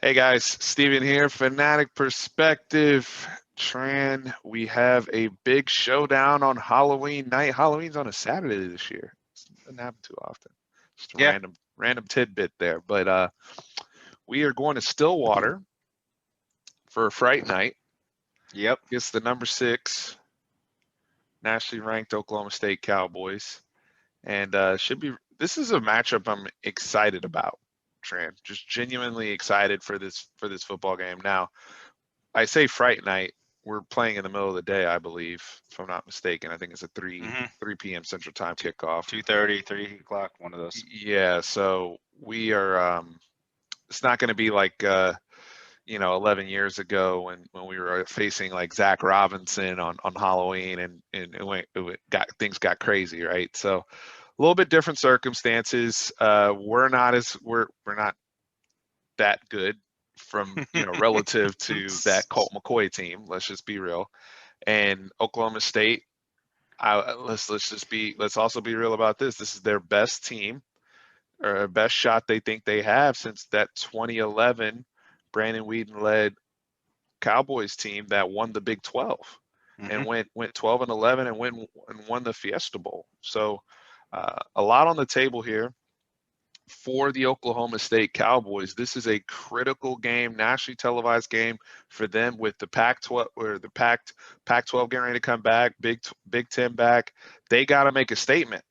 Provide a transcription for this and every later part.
Hey guys, Steven here, Fanatic Perspective. Tran, we have a big showdown on Halloween night. Halloween's on a Saturday this year. It doesn't happen too often. Just a Yeah. random tidbit there. But we are going to Stillwater for a Fright Night. Yep. It's the number 6 nationally ranked Oklahoma State Cowboys. And this is a matchup I'm excited about, Tran. Just genuinely excited for this football game. Now, I say Fright Night. We're playing in the middle of the day, I believe, if I'm not mistaken. I think it's a 3 p.m. Central Time kickoff. 2:30, 3 o'clock, one of those. Yeah, so we are. It's not going to be like 11 years ago when we were facing like Zach Robinson on Halloween, and things got crazy, right? So a little bit different circumstances. We're not that good from relative to that Colt McCoy team. Let's just be real. And Oklahoma State, let's also be real about this. This is their best team or best shot they think they have since that 2011 Brandon Weeden led Cowboys team that won the Big 12 and went 12-11 and won the Fiesta Bowl. So a lot on the table here for the Oklahoma State Cowboys. This is a critical game, nationally televised game for them with the Pac-12 or the Pac-12 getting ready to come back, Big Ten back. They got to make a statement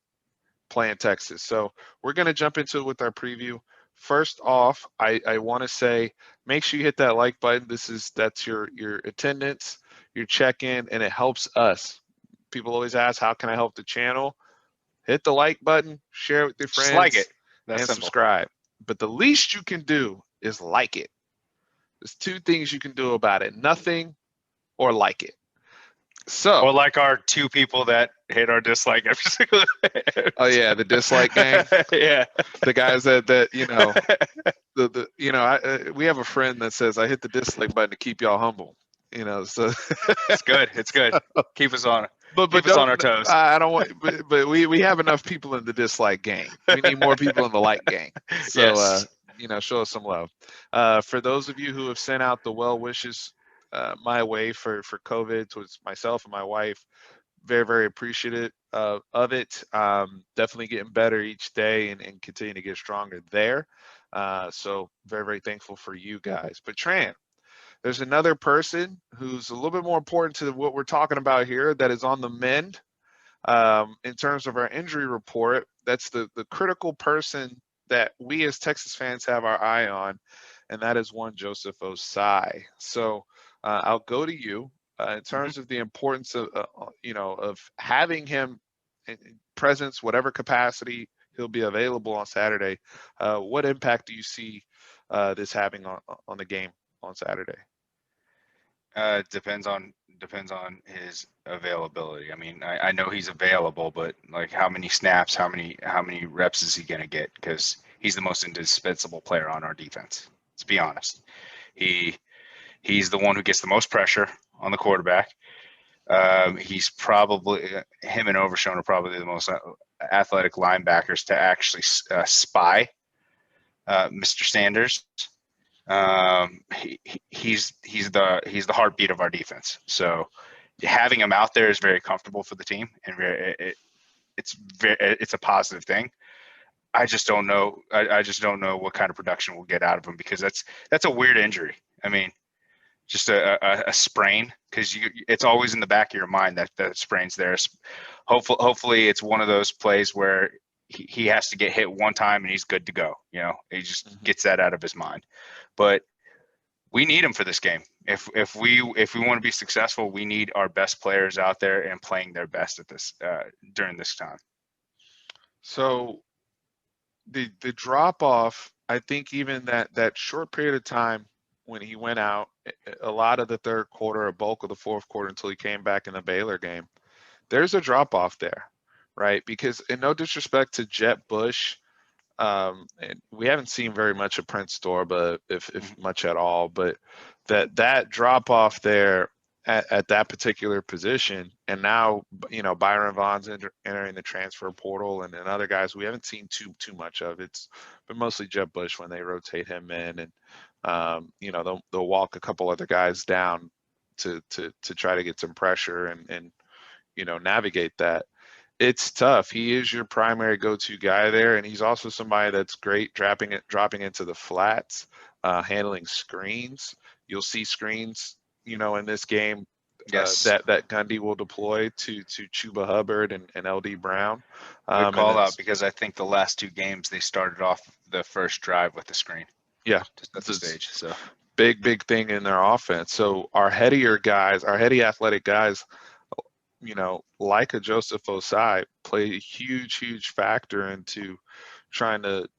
playing Texas. So we're going to jump into it with our preview. First off, I want to say make sure you hit that like button. That's your attendance, your check-in, and it helps us. People always ask, how can I help the channel? Hit the like button, share it with your friends. Just like it. That's and simple. Subscribe. But the least you can do is like it. There's 2 things you can do about it: nothing or like it. So, or like our 2 people that hit our dislike every single day. Oh yeah, the dislike gang. Yeah. The guys that we have a friend that says I hit the dislike button to keep y'all humble. So It's good. It's good. Keep us on. But Keep us on our toes. I don't want, but we have enough people in the dislike gang. We need more people in the like gang. So Yes. show us some love. For those of you who have sent out the well wishes my way for COVID towards myself and my wife, very, very appreciative of it. Definitely getting better each day and continue to get stronger there. So very, very thankful for you guys. But Tran, there's another person who's a little bit more important to what we're talking about here that is on the mend in terms of our injury report. That's the critical person that we as Texas fans have our eye on, and that is one Joseph Osai. So I'll go to you in terms of the importance of having him in presence, whatever capacity he'll be available on Saturday. What impact do you see this having on the game on Saturday? Depends on his availability. I mean, I know he's available, but like how many snaps, how many reps is he gonna get? Because he's the most indispensable player on our defense. Let's be honest. He's the one who gets the most pressure on the quarterback. He's probably him and Overshown are probably the most athletic linebackers to actually spy Mr. Sanders. He's the heartbeat of our defense. So having him out there is very comfortable for the team, and it's a positive thing. I just don't know. I just don't know what kind of production we'll get out of him, because that's a weird injury. I mean, just a sprain, because it's always in the back of your mind that sprain's there. Hopefully it's one of those plays where he has to get hit one time and he's good to go. He just gets that out of his mind. But we need him for this game. If we want to be successful, we need our best players out there and playing their best at this during this time. So the drop off, I think even that short period of time when he went out, a lot of the third quarter, a bulk of the fourth quarter until he came back in the Baylor game, there's a drop off there, right? Because, in no disrespect to Jet Bush, and we haven't seen very much of Prince Storba, if much at all, but that drop off there at that particular position, and now Byron Vaughn's entering the transfer portal, and other guys we haven't seen too much of. It's been mostly Jet Bush when they rotate him in, and They'll walk a couple other guys down to try to get some pressure and navigate that. It's tough. He is your primary go-to guy there, and he's also somebody that's great dropping into the flats, handling screens. You'll see screens, in this game Yes. that Gundy will deploy to Chuba Hubbard and LD Brown, Good and call then out because I think the last two games they started off the first drive with the screen yeah, to set the it's stage. So big thing in their offense. So our headier guys, our heady athletic guys, like a Joseph Osai, play a huge factor into trying to,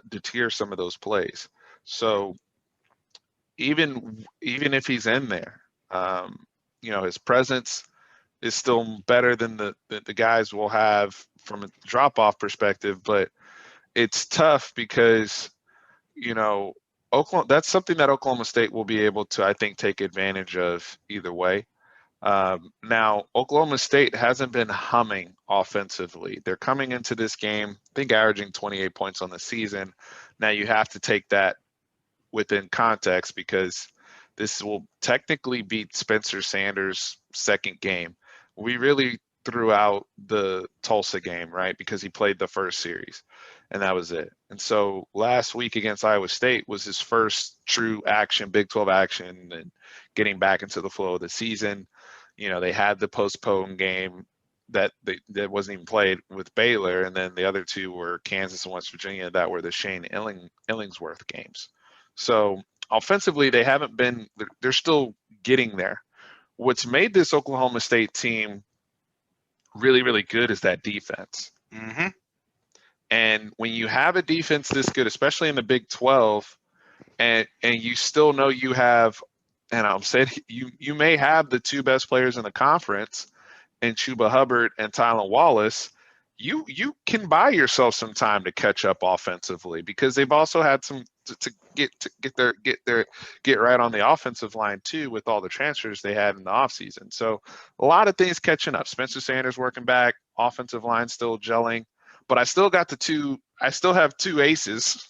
deter some of those plays. So even if he's in there, his presence is still better than the guys will have from a drop off perspective. But it's tough because Oklahoma. That's something that Oklahoma State will be able to, I think, take advantage of either way. Now, Oklahoma State hasn't been humming offensively. They're coming into this game, I think, averaging 28 points on the season. Now, you have to take that within context because this will technically be Spencer Sanders' second game. We really threw out the Tulsa game, right? Because he played the first series and that was it. And so last week against Iowa State was his first true action, Big 12 action, and getting back into the flow of the season. They had the postponed game that wasn't even played with Baylor, and then the other two were Kansas and West Virginia that were the Shane Illingsworth games. So offensively, they haven't been. They're still getting there. What's made this Oklahoma State team really good is that defense. mm-hmm. And when you have a defense this good, especially in the Big 12, and you still know you have, and I'm saying you may have the two best players in the conference, and Chuba Hubbard and Tylan Wallace, you can buy yourself some time to catch up offensively because they've also had some to get right on the offensive line too with all the transfers they had in the offseason. So a lot of things catching up. Spencer Sanders working back, offensive line still gelling, but I still have two aces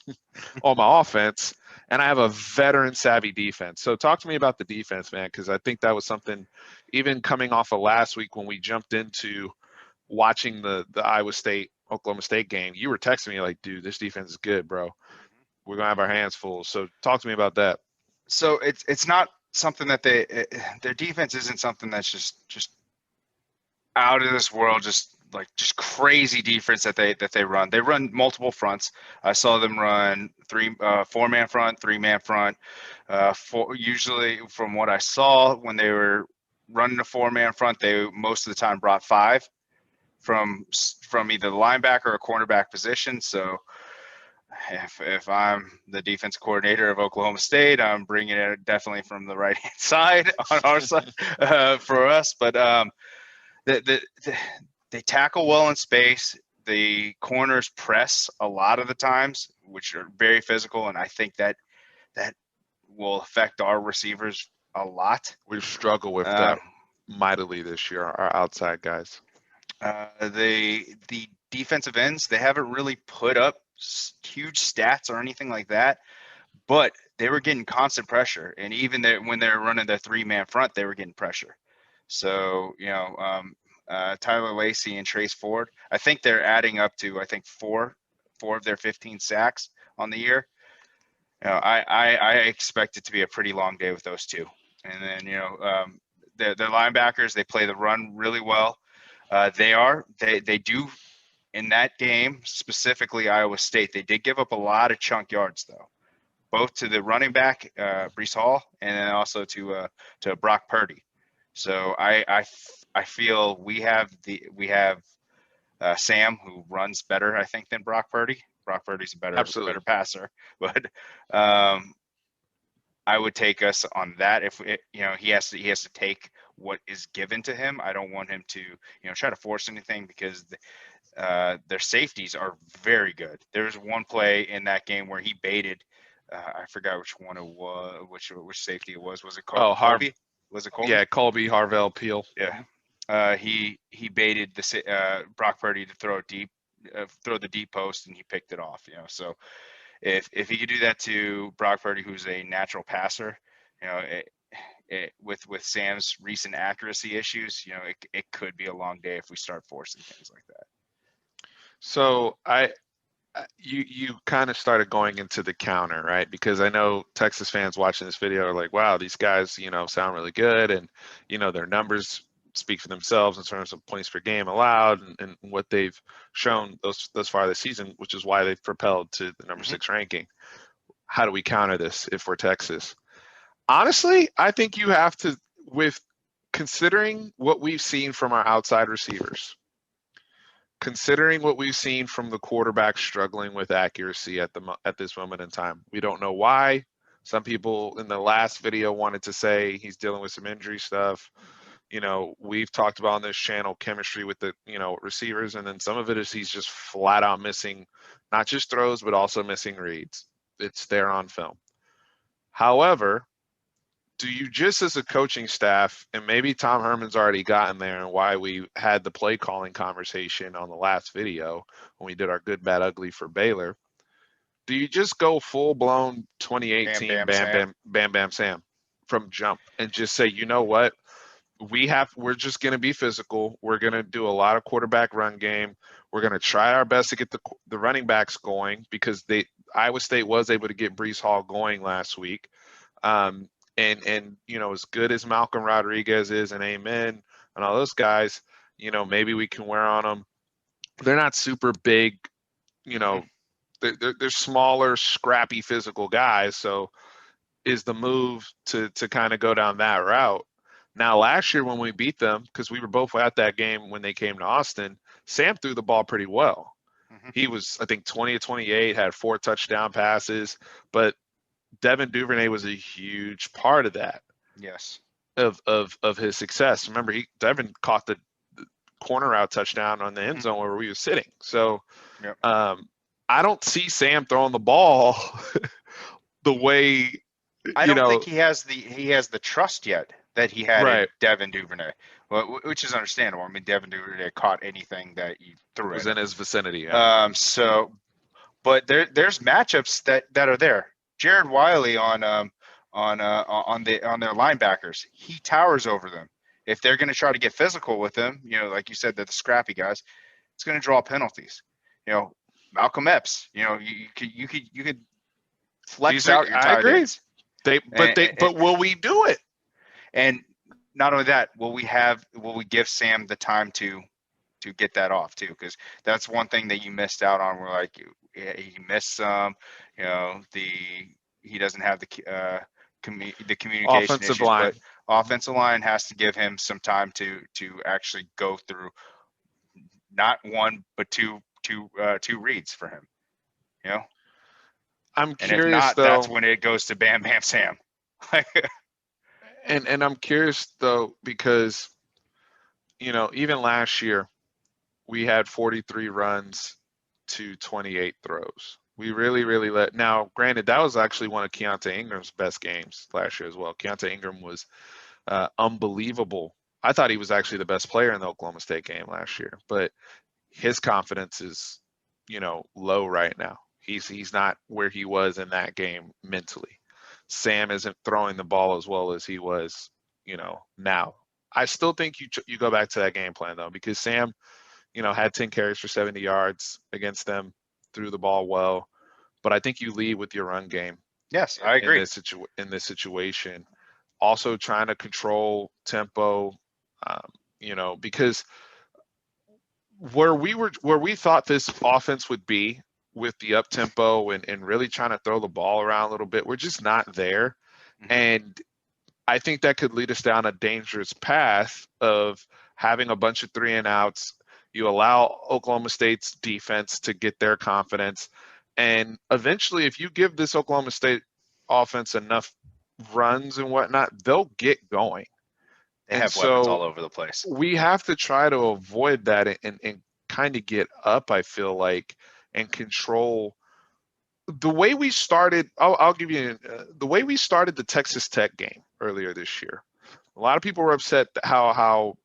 on my offense, and I have a veteran savvy defense. So talk to me about the defense, man, because I think that was something, even coming off of last week when we jumped into watching the Iowa State Oklahoma State game. You were texting me like, dude, this defense is good, bro. We're gonna have our hands full. So talk to me about that. So it's not something that their defense isn't something that's just out of this world, just crazy defense that they run. They run multiple fronts. I saw them run 4-man front, 3-man front. Usually, from what I saw when they were running a 4-man front, they most of the time brought 5 from either the linebacker or cornerback position. So if I'm the defense coordinator of Oklahoma State, I'm bringing it definitely from the right hand side on our side for us. But they tackle well in space. The corners press a lot of the times, which are very physical, and I think that will affect our receivers a lot. We've struggled with that mightily this year, our outside guys. The defensive ends, they haven't really put up huge stats or anything like that, but they were getting constant pressure, and even when they were running their 3-man front, they were getting pressure. So Tyler Lacey and Trace Ford, I think they're adding up to four of their 15 sacks on the year. I expect it to be a pretty long day with those two. And then the linebackers, they play the run really well. They do in that game, specifically Iowa State. They did give up a lot of chunk yards though, both to the running back Breece Hall and then also to Brock Purdy. So I feel we have Sam, who runs better, I think, than Brock Purdy. Brock Purdy's a better passer, but I would take us on that. If he has to take what is given to him. I don't want him to try to force anything because their safeties are very good. There was one play in that game where he baited. I forgot which one it was, which safety it was. Was it Colby? Was it Colby? Yeah, Colby, Harvell, Peel. Yeah. He baited Brock Purdy to throw the deep post, and he picked it off. So if he could do that to Brock Purdy, who's a natural passer, you know, with Sam's recent accuracy issues, you know, it could be a long day if we start forcing things like that. So you kind of started going into the counter, right? Because I know Texas fans watching this video are like, wow, these guys, sound really good, and their numbers speak for themselves in terms of points per game allowed and what they've shown thus far this season, which is why they've propelled to the number 6 ranking. How do we counter this if we're Texas? Honestly, I think you have to, with considering what we've seen from our outside receivers, considering what we've seen from the quarterback struggling with accuracy at this moment in time. We don't know why. Some people in the last video wanted to say he's dealing with some injury stuff. We've talked about on this channel chemistry with the, receivers, and then some of it is he's just flat out missing not just throws, but also missing reads. It's there on film. However, do you just as a coaching staff, and maybe Tom Herman's already gotten there and why we had the play calling conversation on the last video when we did our good, bad, ugly for Baylor, do you just go full blown 2018 bam, bam, Sam from jump and just say, you know what? We're just going to be physical. We're going to do a lot of quarterback run game. We're going to try our best to get the running backs going because Iowa State was able to get Breece Hall going last week. And as good as Malcolm Rodriguez is and Amen and all those guys, maybe we can wear on them. They're not super big, they're smaller, scrappy, physical guys. So is the move to kind of go down that route. Now, last year when we beat them, because we were both at that game when they came to Austin, Sam threw the ball pretty well. He was, I think, 20 of 28, had 4 touchdown passes, but Devin Duvernay was a huge part of that. Yes. Of his success. Remember, Devin caught the corner out touchdown on the end zone where we were sitting. So, yep. I don't see Sam throwing the ball the way I don't think he has the trust yet that he had in Devin Duvernay, which is understandable. I mean, Devin Duvernay caught anything that you threw. It was in his vicinity. Yeah. But there's matchups that are there. Jared Wiley on their linebackers, he towers over them. If they're going to try to get physical with them, like you said, they're the scrappy guys. It's going to draw penalties. Malcolm Epps. You could flex out your tight ends. But will we do it? And not only that, will we give Sam the time to get that off too? Because that's one thing that you missed out on. We're like, he missed some. He doesn't have the communication offensive issues, line. But offensive line has to give him some time to actually go through not one but two reads for him. I'm curious, and if not, though, that's when it goes to Bam Bam Sam. and I'm curious though, because even last year we had 43 runs to 28 throws. We really now, granted, that was actually one of Keontae Ingram's best games last year as well. Keontae Ingram was unbelievable. I thought he was actually the best player in the Oklahoma State game last year, but his confidence is, low right now. He's not where he was in that game mentally. Sam isn't throwing the ball as well as he was, now. I still think you go back to that game plan though, because Sam, had 10 carries for 70 yards against them, threw the ball well, but I think you lead with your run game. Yes, I agree. In this situation, also trying to control tempo, because where we thought this offense would be with the up tempo and really trying to throw the ball around a little bit, we're just not there. And I think that could lead us down a dangerous path of having a bunch of 3 and outs. You allow Oklahoma State's defense to get their confidence. And eventually, if you give this Oklahoma State offense enough runs and whatnot, they'll get going. They have weapons all over the place. We have to try to avoid that and kind of get up, I feel like, and control the way we started. I'll give you the way we started the Texas Tech game earlier this year. A lot of people were upset how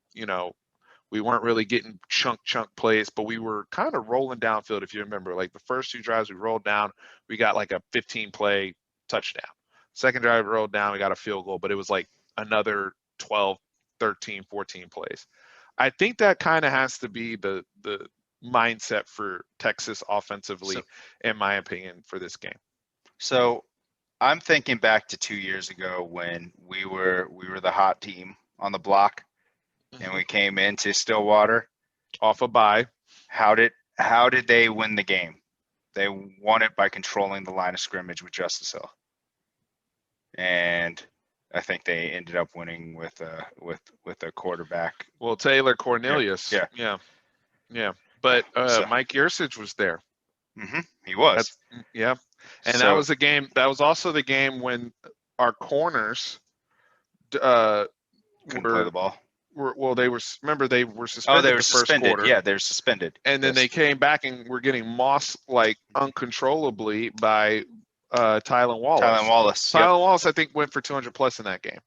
We weren't really getting chunk plays, but we were kind of rolling downfield. If you remember, like the first two drives we rolled down, we got like a 15 play touchdown. Second drive we rolled down, we got a field goal, but it was like another 12, 13, 14 plays. I think that kind of has to be the mindset for Texas So offensively, in my opinion, for this game. so I'm thinking back to 2 years ago when we were the hot team on the block and we came into Stillwater. Off a bye. How did they win the game? They won it by controlling the line of scrimmage with Justice Hill, and I think they ended up winning with a quarterback. Well, Taylor Cornelius. Yeah. Yeah. But So Mike Yursich was there. he was. Yeah. And that So was a game. That was also the game when our corners uh, couldn't play the ball. well, they were, remember, they were Oh, suspended they were the first suspended. quarter. Yeah, they're suspended. And then Yes. they came back and were getting mossed like uncontrollably by Tylen Wallace. Yep. Tylen Wallace, I think, went for 200 plus in that game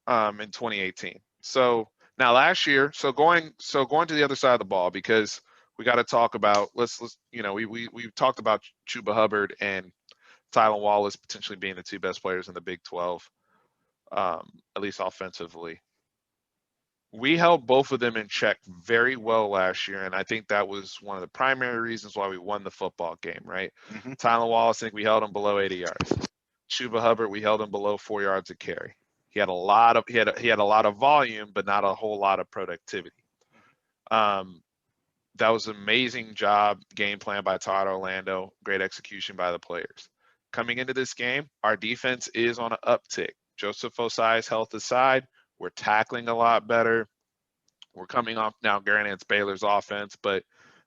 in 2018. So now last year, so going to the other side of the ball, because we got to talk about, let's we've talked about Chuba Hubbard and Tylen Wallace potentially being the two best players in the Big 12, at least offensively. We held both of them in check very well last year, and I think that was one of the primary reasons why we won the football game, right? Tylen Wallace, I think we held him below 80 yards. Chuba Hubbard, we held him below 4 yards a carry. He had a lot of volume, but not a whole lot of productivity. That was an amazing job, game plan by Todd Orlando, great execution by the players. Coming into this game, our defense is on an uptick. Joseph Osai's health aside, we're tackling a lot better. We're coming off now, granted, it's Baylor's offense, but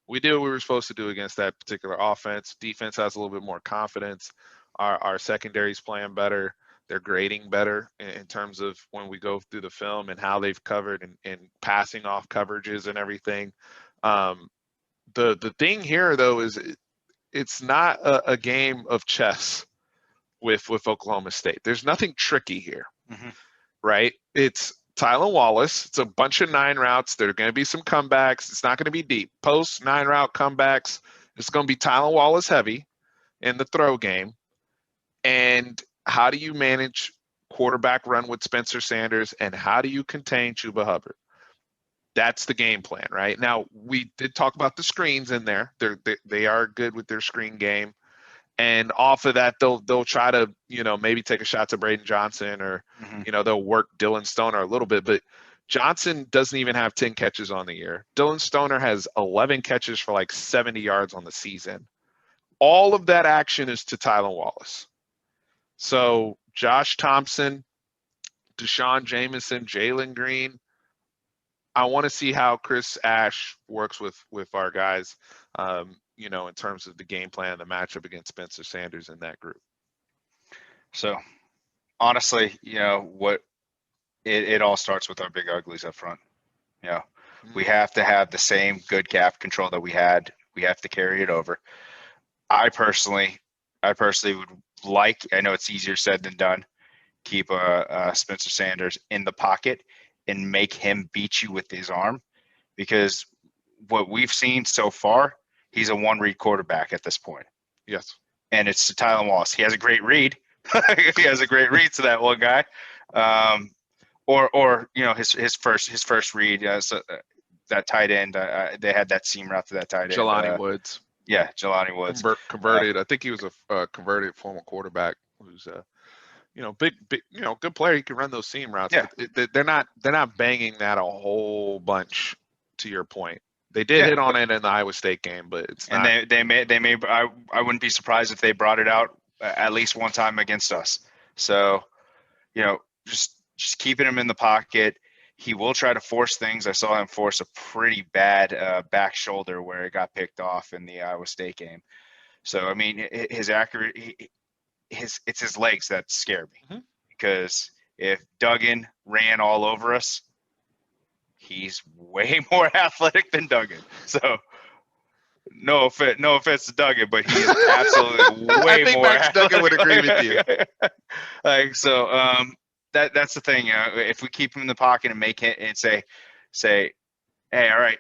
we did what we were supposed to do against that particular offense. Defense has a little bit more confidence. Our secondary's playing better. They're grading better in terms of when we go through the film and how they've covered and passing off coverages and everything. The thing here, though, is it's not a game of chess with Oklahoma State. There's nothing tricky here, right? It's Tylen Wallace. It's a bunch of 9 routes. There are going to be some comebacks. It's not going to be deep. Post 9 route comebacks. It's going to be Tylen Wallace heavy in the throw game. And how do you manage quarterback run with Spencer Sanders, and how do you contain Chuba Hubbard? That's the game plan, right? Now, we did talk about the screens in there. They are good with their screen game. And off of that, they'll try to, maybe take a shot to Braden Johnson, or, they'll work Dylan Stoner a little bit. But Johnson doesn't even have 10 catches on the year. Dylan Stoner has 11 catches for like 70 yards on the season. All of that action is to Tylen Wallace. So Josh Thompson, Deshaun Jameson, Jalen Green, I want to see how Chris Ash works with our guys, in terms of the game plan, the matchup against Spencer Sanders in that group. So, honestly, what it all starts with our big uglies up front. We have to have the same good cap control that we had. We have to carry it over. I personally would like, I know it's easier said than done, keep Spencer Sanders in the pocket and make him beat you with his arm, because what we've seen so far, he's a one-read quarterback at this point. Yes. And it's to Tylen Wallace. He has a great read. He has a great read to that one guy. Or his first read, that tight end, they had that seam route to that tight end. Jelani Woods. Yeah, Jelani Woods. Converted. I think he was a converted former quarterback who's big, good player. He can run those seam routes. Yeah. But they're not banging that a whole bunch, to your point. They did hit on it in the Iowa State game, but it's not. And they may I wouldn't be surprised if they brought it out at least one time against us. So, just keeping him in the pocket. He will try to force things. I saw him force a pretty bad back shoulder where it got picked off in the Iowa State game. So, I mean, his it's his legs that scare me, because if Duggan ran all over us, he's way more athletic than Duggan. So no offense to Duggan, but he is absolutely way I think more Max athletic. Duggan would agree with you. That's the thing. If we keep him in the pocket and make it and say, Hey, all right,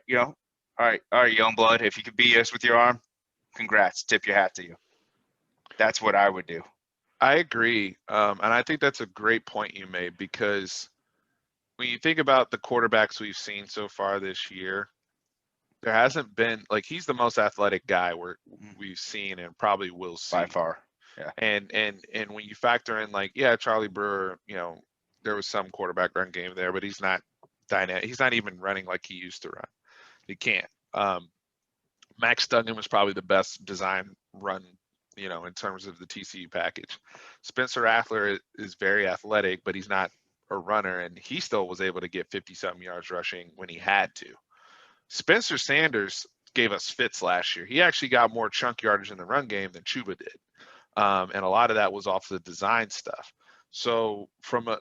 young blood. If you could beat us with your arm, congrats. Tip your hat to you. That's what I would do. I agree, and I think that's a great point you made because when you think about the quarterbacks we've seen so far this year, there hasn't been like he's the most athletic guy we've seen and probably will By see. far. Yeah. And when you factor in like yeah, Charlie Brewer, there was some quarterback run game there, but he's not dynamic. He's not even running like he used to run. He can't. Max Duggan was probably the best design run, in terms of the TCU package. Spencer Rattler is very athletic, but he's not a runner, and he still was able to get 50-something yards rushing when he had to. Spencer Sanders gave us fits last year. He actually got more chunk yardage in the run game than Chuba did, and a lot of that was off the design stuff. So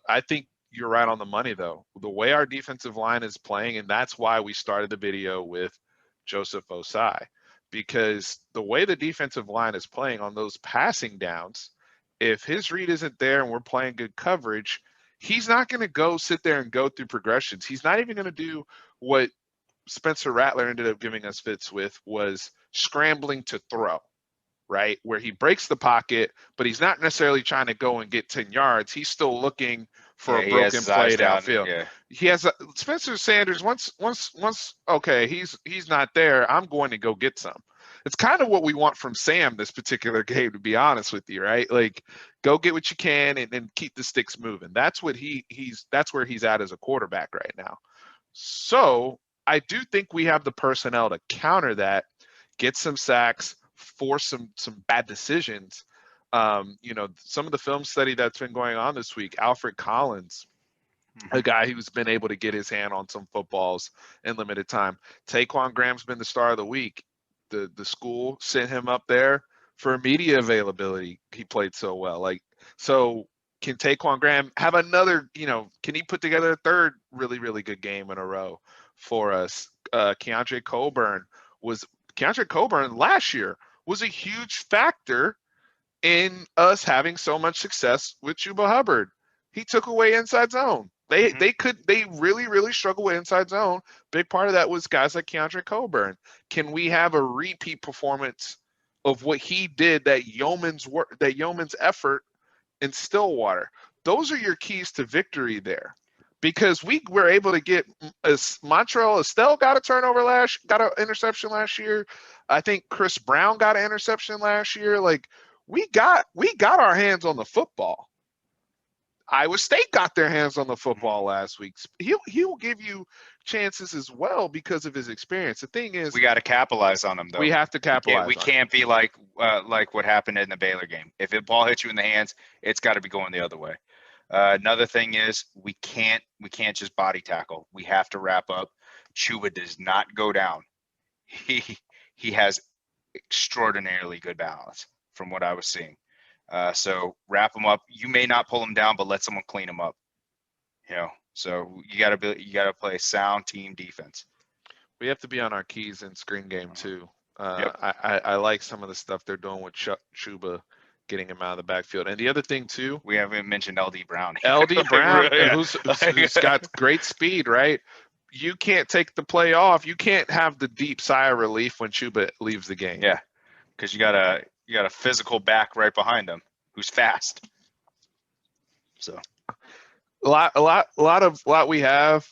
I think you're right on the money though. The way our defensive line is playing, and that's why we started the video with Joseph Osai, because the way the defensive line is playing on those passing downs, if his read isn't there and we're playing good coverage, he's not going to go sit there and go through progressions. He's not even going to do what Spencer Rattler ended up giving us fits with, was scrambling to throw, right? Where he breaks the pocket, but he's not necessarily trying to go and get 10 yards. He's still looking for Yeah, a he has broken his eyes play down. downfield. Yeah. He has Spencer Sanders. Once, okay, he's not there. I'm going to go get some. It's kind of what we want from Sam this particular game, to be honest with you, right? Like, go get what you can and keep the sticks moving. That's what that's where he's at as a quarterback right now. So I do think we have the personnel to counter that, get some sacks, force some bad decisions. Some of the film study that's been going on this week, Alfred Collins, a guy who's been able to get his hand on some footballs in limited time. Taquan Graham's been the star of the week. The school sent him up there for media availability. He played so well. So can Taquan Graham have another, can he put together a third really, really good game in a row for us? Keandre Coburn last year was a huge factor in us having so much success with Chuba Hubbard. He took away inside zone. They really, really struggle with inside zone. Big part of that was guys like Keandre Coburn. Can we have a repeat performance of what he did, that yeoman's effort in Stillwater? Those are your keys to victory there. Because we were able to get Montreal Estelle got an interception last year. I think Chris Brown got an interception last year. Like we got our hands on the football. Iowa State got their hands on the football last week. He will give you chances as well because of his experience. The thing is, we got to capitalize on them though. We have to capitalize. We can't be like what happened in the Baylor game. If the ball hits you in the hands, it's got to be going the other way. Another thing is we can't just body tackle. We have to wrap up. Chuba does not go down. He has extraordinarily good balance from what I was seeing. So wrap him up. You may not pull him down, but let someone clean him up. So you got to play sound team defense. We have to be on our keys in screen game too. Yep. I like some of the stuff they're doing with Chuba, getting him out of the backfield. And the other thing too, we haven't mentioned LD Brown. LD Brown, who's got great speed, right? You can't take the play off. You can't have the deep sigh of relief when Chuba leaves the game. Yeah, because you got a physical back right behind him who's fast. So a lot we have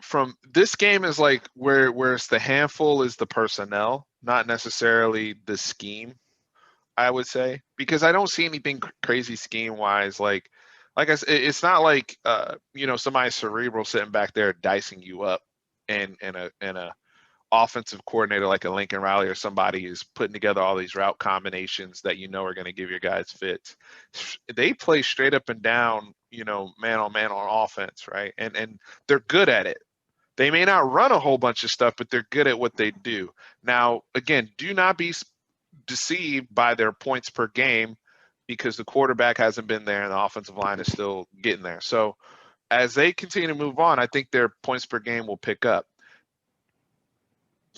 from this game is like where it's the handful is the personnel, not necessarily the scheme. I would say, because I don't see anything crazy scheme wise. Like I said, it's not like somebody cerebral sitting back there dicing you up, and a offensive coordinator like a Lincoln Riley or somebody is putting together all these route combinations that are going to give your guys fits. They play straight up and down, man on man on offense, right? And they're good at it. They may not run a whole bunch of stuff, but they're good at what they do. Now, again, do not be deceived by their points per game, because the quarterback hasn't been there and the offensive line is still getting there. So as they continue to move on, I think their points per game will pick up.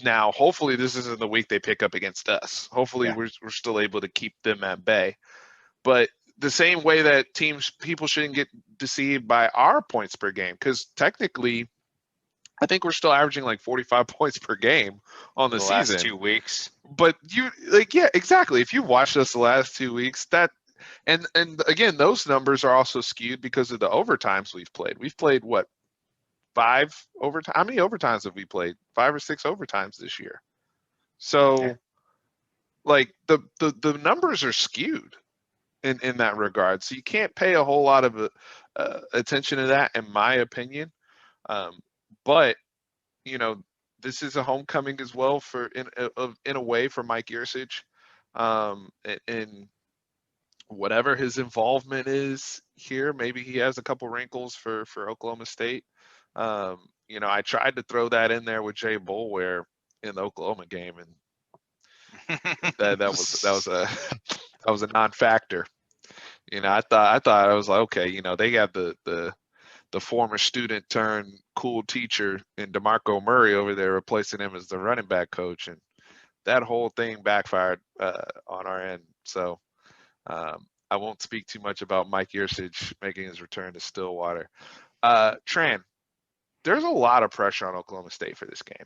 Now, hopefully this isn't the week they pick up against us. Hopefully we're still able to keep them at bay. But the same way that people shouldn't get deceived by our points per game, because technically I think we're still averaging like 45 points per game on For the the last season. 2 weeks. But you like, yeah, exactly. If you watched us the last 2 weeks, that and again, those numbers are also skewed because of the overtimes we've played. We've played what, five overtime? How many overtimes have we played? Five or six overtimes this year. Yeah. So like the numbers are skewed in that regard. So you can't pay a whole lot of attention to that, in my opinion. Um, but you know, this is a homecoming as well for in a way for Mike Yursich, in whatever his involvement is here. Maybe he has a couple wrinkles for Oklahoma State. I tried to throw that in there with Jay Boulware in the Oklahoma game, and that was a that was a non-factor. I thought I was like, okay, they have the former student turned cool teacher in DeMarco Murray over there replacing him as the running back coach, and that whole thing backfired on our end. So I won't speak too much about Mike Yursich making his return to Stillwater. Tran, there's a lot of pressure on Oklahoma State for this game.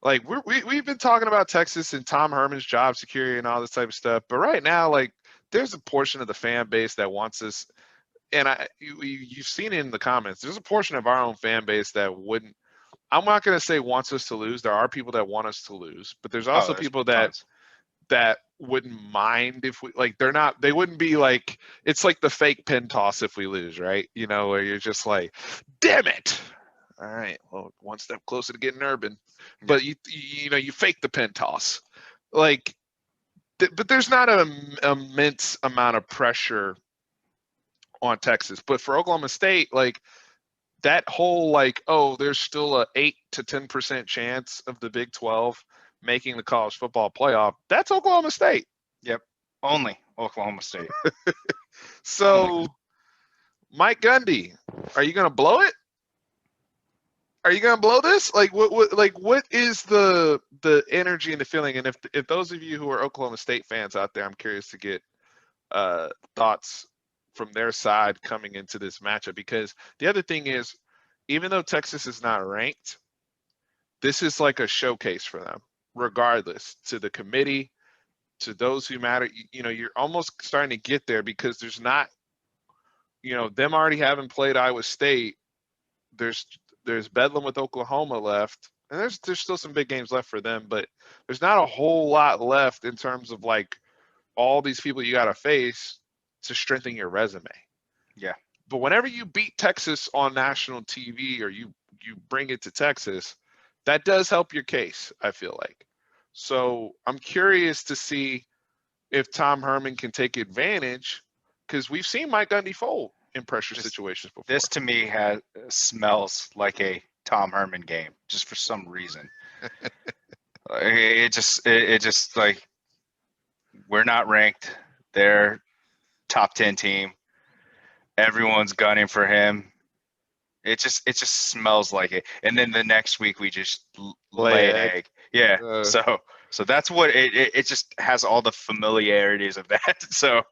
Like we've been talking about Texas and Tom Herman's job security and all this type of stuff, but right now, like, there's a portion of the fan base that wants us, and you've seen it in the comments. There's a portion of our own fan base that wouldn't. I'm not going to say wants us to lose. There are people that want us to lose, but there's Oh, also there's people that tons. wouldn't mind if we, like, they wouldn't be like, it's like the fake pin toss if we lose, right? Where you're just like, damn it. All right, well, one step closer to getting Urban, Yeah. but you fake the pin toss, like, but there's not an immense amount of pressure on Texas. But for Oklahoma State, like, that whole, like, oh, there's still a 8 to 10% chance of the Big 12 making the college football playoff. That's Oklahoma State. Yep. Only Oklahoma State. Only. So, Mike Gundy, are you gonna blow it? Are you gonna blow this? Like, what is the energy and the feeling? And if those of you who are Oklahoma State fans out there, I'm curious to get thoughts from their side coming into this matchup, because the other thing is, even though Texas is not ranked, this is like a showcase for them, regardless, to the committee, to those who matter. You're almost starting to get there, because there's not, them already having played Iowa State. There's Bedlam with Oklahoma left, and there's still some big games left for them, but there's not a whole lot left in terms of, like, all these people you got to face to strengthen your resume. Yeah. But whenever you beat Texas on national TV, or you bring it to Texas, that does help your case, I feel like. So I'm curious to see if Tom Herman can take advantage, because we've seen Mike Gundy fold in pressure This situations before. this to me smells like a Tom Herman game, just for some reason. It just like, we're not ranked. They're top 10 team. Everyone's gunning for him. It just smells like it. And then the next week we just Lay lay an egg. egg. Yeah. Uh, So that's what it just has, all the familiarities of that. So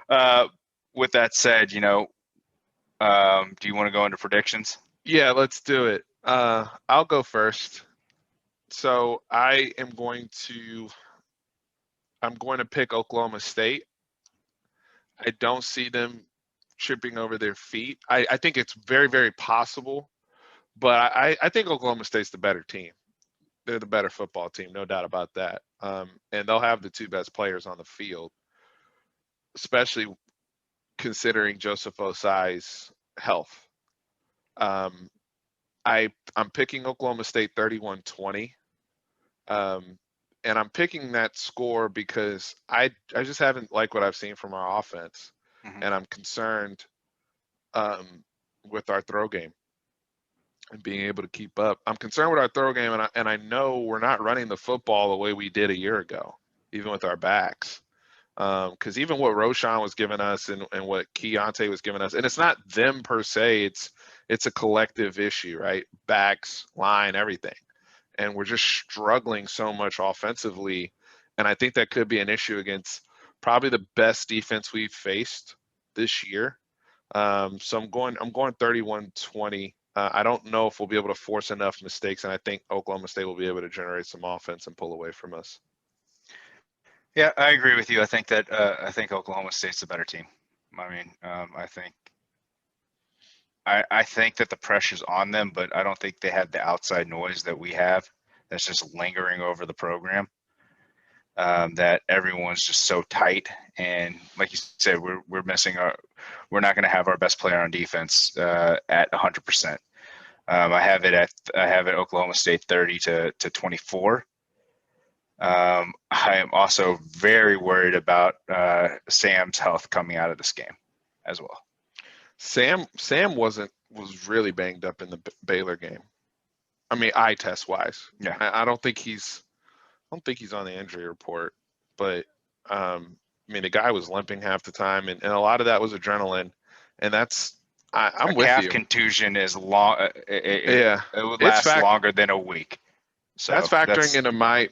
uh, with that said, do you want to go into predictions? yeah, let's do it. I'll go first. So I'm going to pick Oklahoma State. I don't see them tripping over their feet. I think it's very, very possible, but I think Oklahoma State's the better team. They're the better football team, no doubt about that. And they'll have the two best players on the field, especially considering Joseph Osai's health. Um, I'm picking Oklahoma State 31-20. Um, and I'm picking that score because I just haven't liked what I've seen from our offense, Mm-hmm. and I'm concerned with our throw game and being able to keep up. I'm concerned with our throw game, and I know we're not running the football the way we did a year ago, even with our backs. Because even what Roshan was giving us, and what Keontae was giving us, and it's not them per se, it's a collective issue, right? Backs, line, everything. And we're just struggling so much offensively. And I think that could be an issue against probably the best defense we've faced this year. So I'm going 31-20 I don't know if we'll be able to force enough mistakes, and I think Oklahoma State will be able to generate some offense and pull away from us. Yeah, I agree with you. I think that I think Oklahoma State's a better team. I mean, I think that the pressure's on them, but I don't think they have the outside noise that we have. That's just lingering over the program. That everyone's just so tight, and like you said, we're missing our. We're not going to have our best player on defense at 100%. I have it Oklahoma State 30 to 24. I am also very worried about Sam's health coming out of this game as well. Sam was really banged up in the Baylor game. I mean, eye test wise. Yeah. I don't think he's on the injury report, but I mean, the guy was limping half the time, and a lot of that was adrenaline, and that's I'm with calf you. contusion is long. Yeah, it would last longer than a week. So that's factoring into my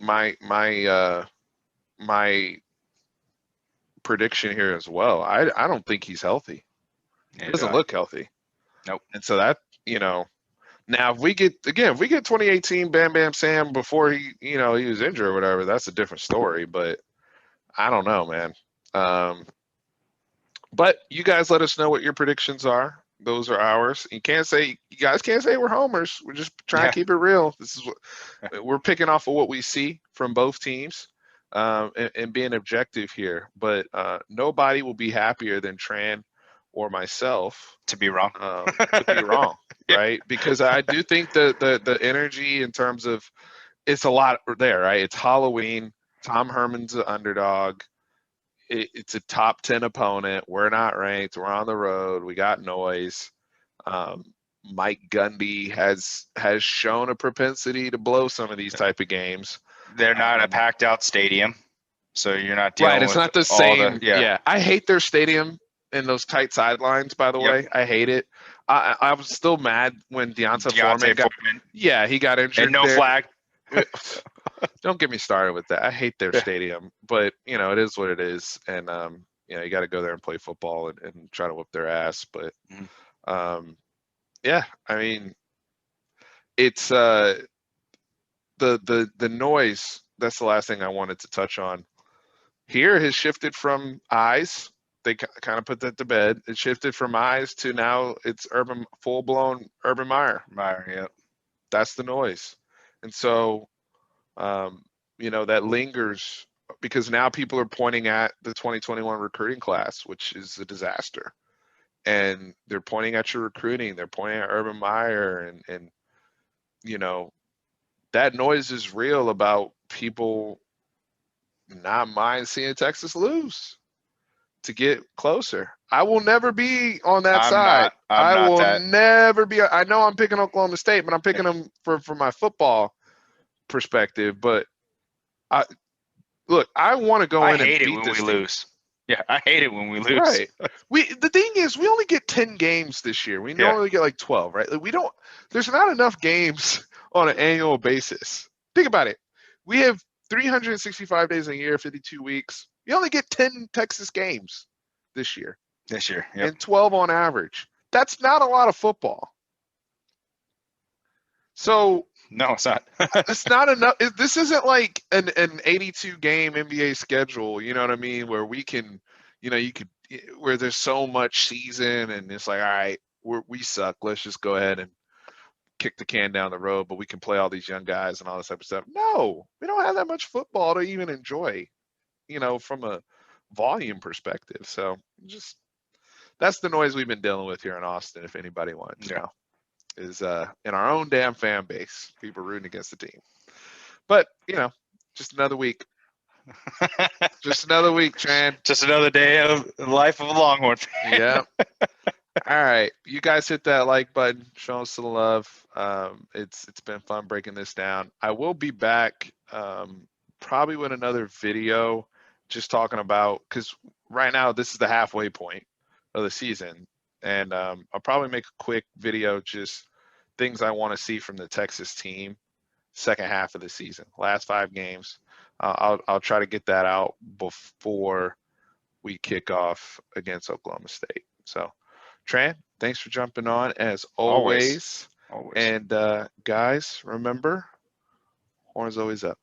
prediction here as well. I don't think he's healthy. He doesn't look healthy. Nope. And so that, now if we get 2018 Bam Bam Sam before he was injured or whatever, that's a different story. But I don't know, man. But you guys let us know what your predictions are. Those are ours. You guys can't say we're homers. We're just trying to keep it real. This is what we're picking off of what we see from both teams, and being objective here. But nobody will be happier than Tran or myself to be wrong. Right? Because I do think the energy in terms of it's a lot there, right? It's Halloween. Tom Herman's an underdog. It's a top 10 opponent. We're not ranked. We're on the road. We got noise. Mike Gundy has shown a propensity to blow some of these type of games. They're not a packed out stadium, so you're not dealing right. It's with not the same. Yeah, I hate their stadium and those tight sidelines. By the way, I hate it. I was still mad when Deontay Foreman. Yeah, he got injured. And no flag. Don't get me started with that. I hate their stadium, but it is what it is, and you got to go there and play football and try to whip their ass. But yeah, I mean, it's the noise. That's the last thing I wanted to touch on. Here has shifted from eyes. They kind of put that to bed. It shifted from eyes to now it's full blown Urban Meyer. Yeah, that's the noise, and so. That lingers because now people are pointing at the 2021 recruiting class, which is a disaster. And they're pointing at your recruiting. They're pointing at Urban Meyer. And that noise is real about people not mind seeing Texas lose to get closer. I will never be on that side. I will never be. I know I'm picking Oklahoma State, but I'm picking them for my football perspective. But I want to go in and beat this team. Lose. Yeah, I hate it when we lose. Right. The thing is, we only get 10 games this year. We normally get like 12, right? There's not enough games on an annual basis. Think about it. We have 365 days a year, 52 weeks. We only get 10 Texas games this year. And 12 on average. That's not a lot of football. So no, it's not. It's not enough. This isn't like an 82 game NBA schedule. You know what I mean? Where we can, where there's so much season and it's like, all right, we suck. Let's just go ahead and kick the can down the road. But we can play all these young guys and all this type of stuff. No, we don't have that much football to even enjoy. From a volume perspective. So that's the noise we've been dealing with here in Austin. If anybody wants to know. Is in our own damn fan base, people rooting against the team. But just another week. Just another week, Tran. Just another day of the life of a Longhorn. Yeah. All right, you guys hit that like button. Show us some love. It's been fun breaking this down. I will be back probably with another video, just talking about because right now this is the halfway point of the season. And I'll probably make a quick video, just things I want to see from the Texas team second half of the season, last 5 games. I'll try to get that out before we kick off against Oklahoma State. So, Tran, thanks for jumping on as always. Always. And guys, remember, horns always up.